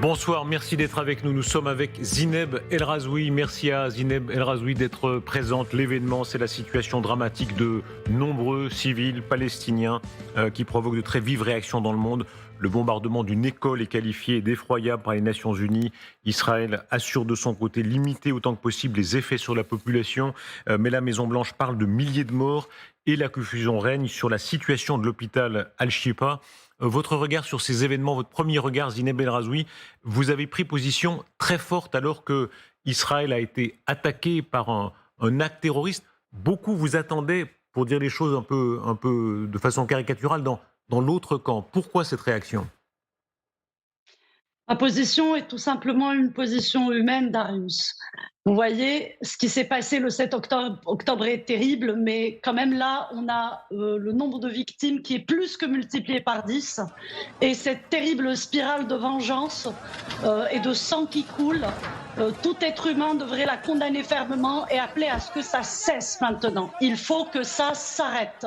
Bonsoir, merci d'être avec nous. Nous sommes avec Zineb El Razoui. Merci à Zineb El Razoui d'être présente. L'événement, c'est la situation dramatique de nombreux civils palestiniens qui provoque de très vives réactions dans le monde. Le bombardement d'une école est qualifié d'effroyable par les Nations Unies. Israël assure de son côté limiter autant que possible les effets sur la population. Mais la Maison-Blanche parle de milliers de morts et la confusion règne sur la situation de l'hôpital Al-Shifa. Votre regard sur ces événements, votre premier regard, Zineb El Razoui, vous avez pris position très forte alors que Israël a été attaqué par un acte terroriste. Beaucoup vous attendaient, pour dire les choses un peu de façon caricaturale, dans l'autre camp. Pourquoi cette réaction ? Ma position est tout simplement une position humaine, Darius. Vous voyez, ce qui s'est passé le 7 octobre est terrible, mais quand même là, on a le nombre de victimes qui est plus que multiplié par 10. Et cette terrible spirale de vengeance et de sang qui coule, tout être humain devrait la condamner fermement et appeler à ce que ça cesse maintenant. Il faut que ça s'arrête.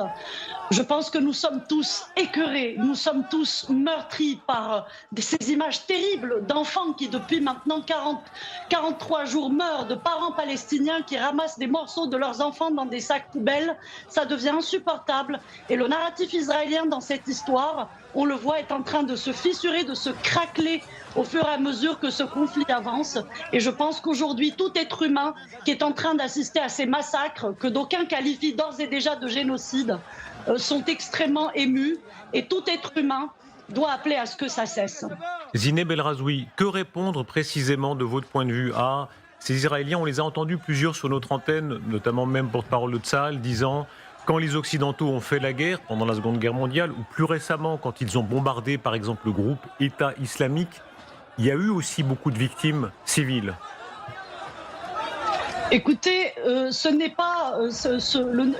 Je pense que nous sommes tous écœurés, nous sommes tous meurtris par ces images terribles d'enfants qui, depuis maintenant 43 jours, meurent, de parents palestiniens qui ramassent des morceaux de leurs enfants dans des sacs poubelles. Ça devient insupportable. Et le narratif israélien dans cette histoire, on le voit, est en train de se fissurer, de se craqueler au fur et à mesure que ce conflit avance. Et je pense qu'aujourd'hui, tout être humain qui est en train d'assister à ces massacres, que d'aucuns qualifient d'ores et déjà de génocide, sont extrêmement émus. Et tout être humain doit appeler à ce que ça cesse. Zineb El Razoui, que répondre précisément de votre point de vue à ces Israéliens? On les a entendus plusieurs sur notre antenne, notamment même porte-parole de Tsahal, disant quand les Occidentaux ont fait la guerre pendant la Seconde Guerre mondiale, ou plus récemment quand ils ont bombardé par exemple le groupe État islamique, il y a eu aussi beaucoup de victimes civiles. Écoutez, ce n'est pas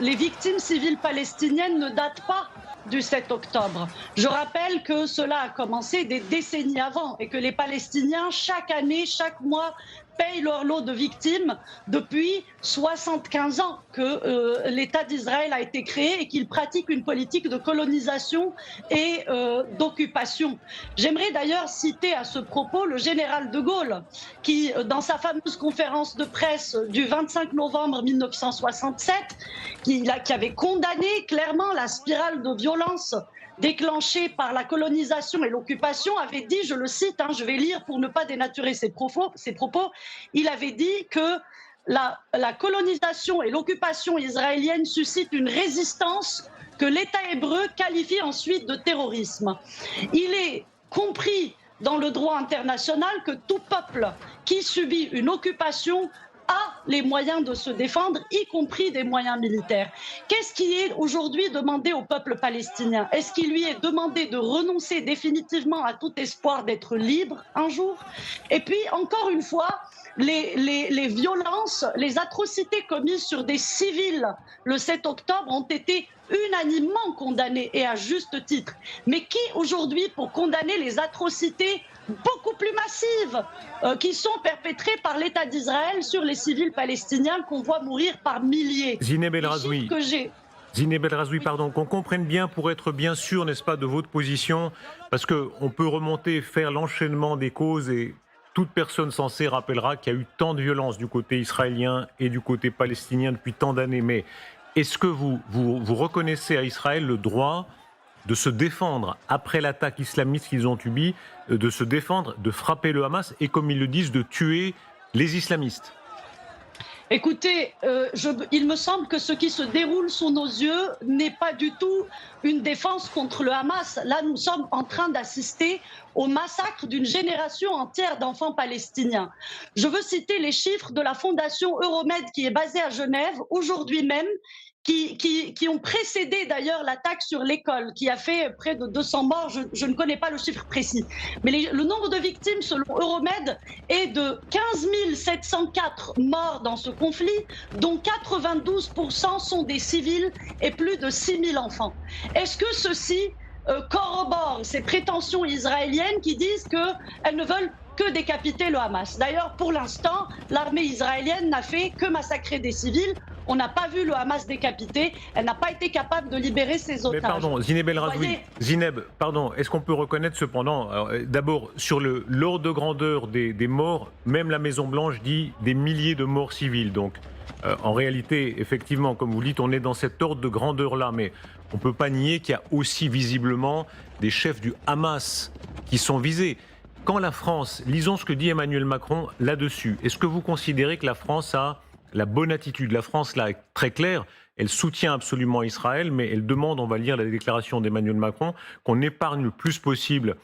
les victimes civiles palestiniennes ne datent pas du 7 octobre. Je rappelle que cela a commencé des décennies avant et que les Palestiniens, chaque année, chaque mois, payent leur lot de victimes depuis 75 ans que l'État d'Israël a été créé et qu'il pratique une politique de colonisation et d'occupation. J'aimerais d'ailleurs citer à ce propos le général de Gaulle qui, dans sa fameuse conférence de presse du 25 novembre 1967, qui avait condamné clairement la spirale de violence déclenchée par la colonisation et l'occupation, avait dit, je le cite, je vais lire pour ne pas dénaturer ses propos, il avait dit que la colonisation et l'occupation israélienne suscitent une résistance que l'État hébreu qualifie ensuite de terrorisme. Il est compris dans le droit international que tout peuple qui subit une occupation a les moyens de se défendre, y compris des moyens militaires. Qu'est-ce qui est aujourd'hui demandé au peuple palestinien? Est-ce qu'il lui est demandé de renoncer définitivement à tout espoir d'être libre un jour? Et puis, encore une fois, les violences, les atrocités commises sur des civils le 7 octobre ont été unanimement condamnées et à juste titre. Mais qui aujourd'hui pour condamner les atrocités beaucoup plus massives qui sont perpétrées par l'État d'Israël sur les civils palestiniens qu'on voit mourir par milliers? Zineb El Razoui. Zineb El Razoui, pardon, qu'on comprenne bien pour être bien sûr, n'est-ce pas, de votre position, parce qu'on peut remonter, faire l'enchaînement des causes et toute personne censée rappellera qu'il y a eu tant de violence du côté israélien et du côté palestinien depuis tant d'années. Mais est-ce que vous reconnaissez à Israël le droit de se défendre après l'attaque islamiste qu'ils ont subie, de se défendre, de frapper le Hamas et, comme ils le disent, de tuer les islamistes? Écoutez, il me semble que ce qui se déroule sous nos yeux n'est pas du tout une défense contre le Hamas. Là, nous sommes en train d'assister au massacre d'une génération entière d'enfants palestiniens. Je veux citer les chiffres de la fondation Euromed qui est basée à Genève aujourd'hui même, qui ont précédé d'ailleurs l'attaque sur l'école, qui a fait près de 200 morts, je ne connais pas le chiffre précis. Mais le nombre de victimes selon Euromed est de 15 704 morts dans ce conflit, dont 92% sont des civils et plus de 6 000 enfants. Est-ce que ceci corrobore ces prétentions israéliennes qui disent qu'elles ne veulent que décapiter le Hamas? D'ailleurs, pour l'instant, l'armée israélienne n'a fait que massacrer des civils. on n'a pas vu le Hamas décapité, elle n'a pas été capable de libérer ses otages. Mais pardon, Zineb El Razoui, Zineb, pardon, est-ce qu'on peut reconnaître cependant, d'abord, sur l'ordre de grandeur des morts, même la Maison-Blanche dit des milliers de morts civiles. Donc, en réalité, effectivement, comme vous dites, on est dans cet ordre de grandeur-là, mais on ne peut pas nier qu'il y a aussi visiblement des chefs du Hamas qui sont visés. Quand la France, lisons ce que dit Emmanuel Macron là-dessus, est-ce que vous considérez que la France a la bonne attitude? La France, là, est très claire, elle soutient absolument Israël, mais elle demande, on va lire la déclaration d'Emmanuel Macron, qu'on épargne le plus possible.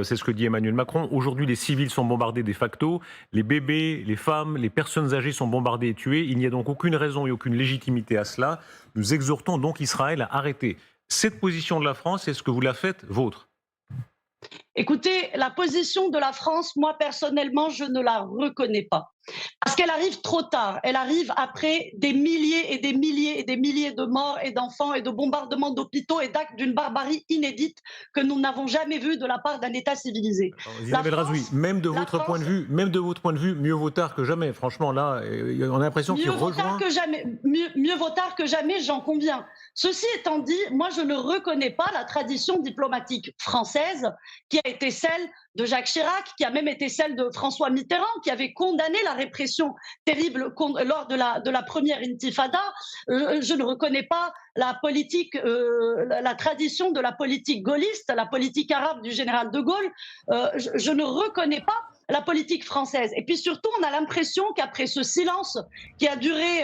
C'est ce que dit Emmanuel Macron. Aujourd'hui, les civils sont bombardés de facto, les bébés, les femmes, les personnes âgées sont bombardées et tuées. Il n'y a donc aucune raison et aucune légitimité à cela. Nous exhortons donc Israël à arrêter. Cette position de la France, est-ce que vous la faites vôtre? Écoutez, la position de la France, moi personnellement, je ne la reconnais pas. Parce qu'elle arrive trop tard. Elle arrive après des milliers et des milliers et des milliers de morts et d'enfants et de bombardements d'hôpitaux et d'actes d'une barbarie inédite que nous n'avons jamais vu de la part d'un État civilisé. Zineb El Razoui, même de votre point de vue, mieux vaut tard que jamais. Franchement, là, on a l'impression qu'il rejoint. Mieux vaut tard que jamais, j'en conviens. Ceci étant dit, moi, je ne reconnais pas la tradition diplomatique française qui a été celle de Jacques Chirac, qui a même été celle de François Mitterrand, qui avait condamné la répression terrible lors de la première intifada. Je ne reconnais pas la politique, la tradition de la politique gaulliste, la politique arabe du général de Gaulle. Je ne reconnais pas la politique française. Et puis surtout, on a l'impression qu'après ce silence qui a duré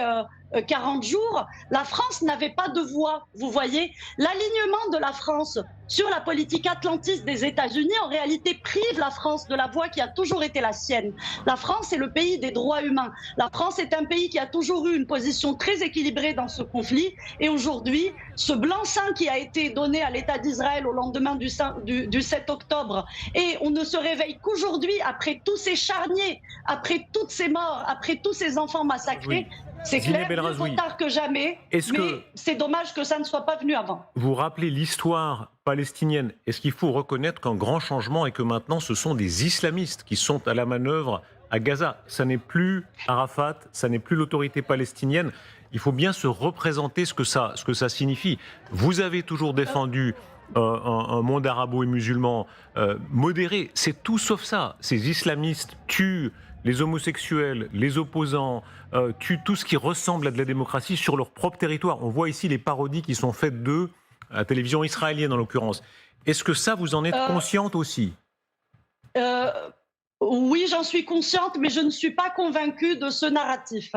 40 jours, la France n'avait pas de voix. Vous voyez, l'alignement de la France sur la politique atlantiste des États-Unis, en réalité, prive la France de la voix qui a toujours été la sienne. La France est le pays des droits humains. La France est un pays qui a toujours eu une position très équilibrée dans ce conflit. Et aujourd'hui, ce blanc-seing qui a été donné à l'État d'Israël au lendemain du 7 octobre, et on ne se réveille qu'aujourd'hui, après tous ces charniers, après toutes ces morts, après tous ces enfants massacrés, oui. C'est clair, mieux vaut tard que jamais, mais c'est dommage que ça ne soit pas venu avant. Vous rappelez l'histoire palestinienne. Est-ce qu'il faut reconnaître qu'un grand changement est que maintenant ce sont des islamistes qui sont à la manœuvre à Gaza? Ça n'est plus Arafat, ça n'est plus l'autorité palestinienne. Il faut bien se représenter ce que ça signifie. Vous avez toujours défendu un monde arabo et musulman modéré. C'est tout sauf ça. Ces islamistes tuent les homosexuels, les opposants, tuent tout ce qui ressemble à de la démocratie sur leur propre territoire. On voit ici les parodies qui sont faites d'eux, à la télévision israélienne en l'occurrence. Est-ce que ça, vous en êtes consciente aussi? Oui, j'en suis consciente, mais je ne suis pas convaincue de ce narratif.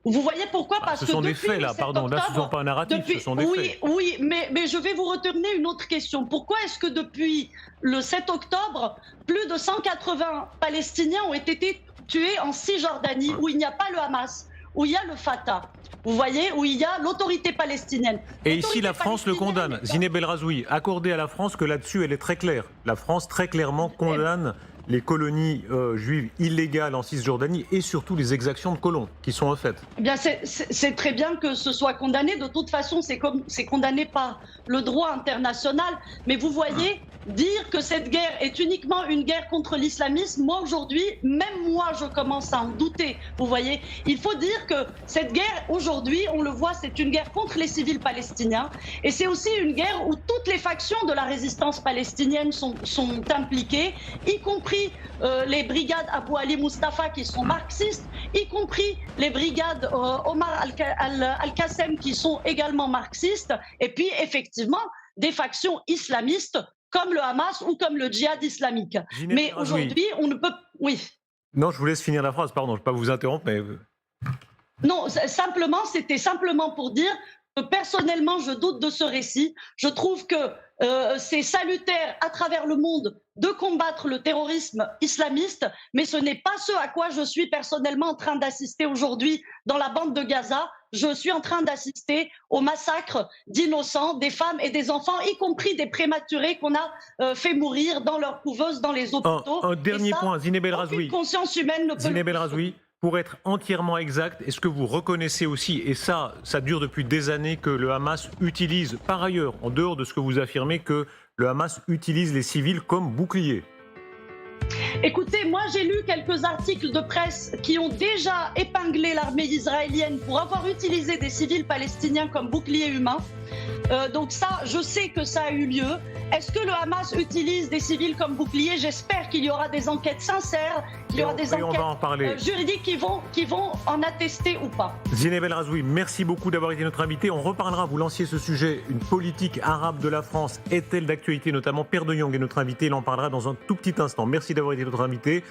Vous voyez pourquoi? Parce que ce sont des faits, là, pardon. Là, ce ne sont pas un narratif, ce sont des faits. Oui, mais je vais vous retourner une autre question. Pourquoi est-ce que depuis le 7 octobre, plus de 180 Palestiniens ont été tués en Cisjordanie, où il n'y a pas le Hamas, où il y a le Fatah, vous voyez, où il y a l'autorité palestinienne. Et ici, la France le condamne. Zineb El Razoui, accordez à la France que là-dessus, elle est très claire. La France, très clairement, condamne les colonies juives illégales en Cisjordanie et surtout les exactions de colons qui sont faites. Eh bien, c'est très bien que ce soit condamné. De toute façon, c'est condamné par le droit international. Mais vous voyez, dire que cette guerre est uniquement une guerre contre l'islamisme, moi aujourd'hui, même moi, je commence à en douter. Vous voyez, il faut dire que cette guerre, aujourd'hui, on le voit, c'est une guerre contre les civils palestiniens. Et c'est aussi une guerre où toutes les factions de la résistance palestinienne sont impliquées, y compris les brigades Abou Ali Mustafa qui sont marxistes, y compris les brigades Omar Al-Qassem qui sont également marxistes, et puis effectivement des factions islamistes comme le Hamas ou comme le djihad islamique. Mais aujourd'hui, on ne peut... Oui. Non, je vous laisse finir la phrase, pardon, je ne vais pas vous interrompre, mais... Non, c'était simplement pour dire que personnellement, je doute de ce récit. Je trouve que c'est salutaire à travers le monde de combattre le terrorisme islamiste, mais ce n'est pas ce à quoi je suis personnellement en train d'assister aujourd'hui dans la bande de Gaza. Je suis en train d'assister au massacre d'innocents, des femmes et des enfants, y compris des prématurés qu'on a fait mourir dans leurs couveuses, dans les hôpitaux. Un dernier point, Zineb El Razoui. Aucune conscience humaine ne peut... Zineb El Razoui, pour être entièrement exact, est-ce que vous reconnaissez aussi, et ça dure depuis des années, que le Hamas utilise, par ailleurs, en dehors de ce que vous affirmez, que le Hamas utilise les civils comme boucliers? Écoutez, moi j'ai lu quelques articles de presse qui ont déjà épinglé l'armée israélienne pour avoir utilisé des civils palestiniens comme boucliers humains. Donc ça, je sais que ça a eu lieu. Est-ce que le Hamas utilise des civils comme boucliers? J'espère qu'il y aura des enquêtes sincères, qu'il y aura des enquêtes juridiques qui vont en attester ou pas. Zineb El Razoui, merci beaucoup d'avoir été notre invité. On reparlera, vous lanciez ce sujet, une politique arabe de la France est-elle d'actualité? Notamment Père de Jong est notre invité, il en parlera dans un tout petit instant. Merci d'avoir été notre invité.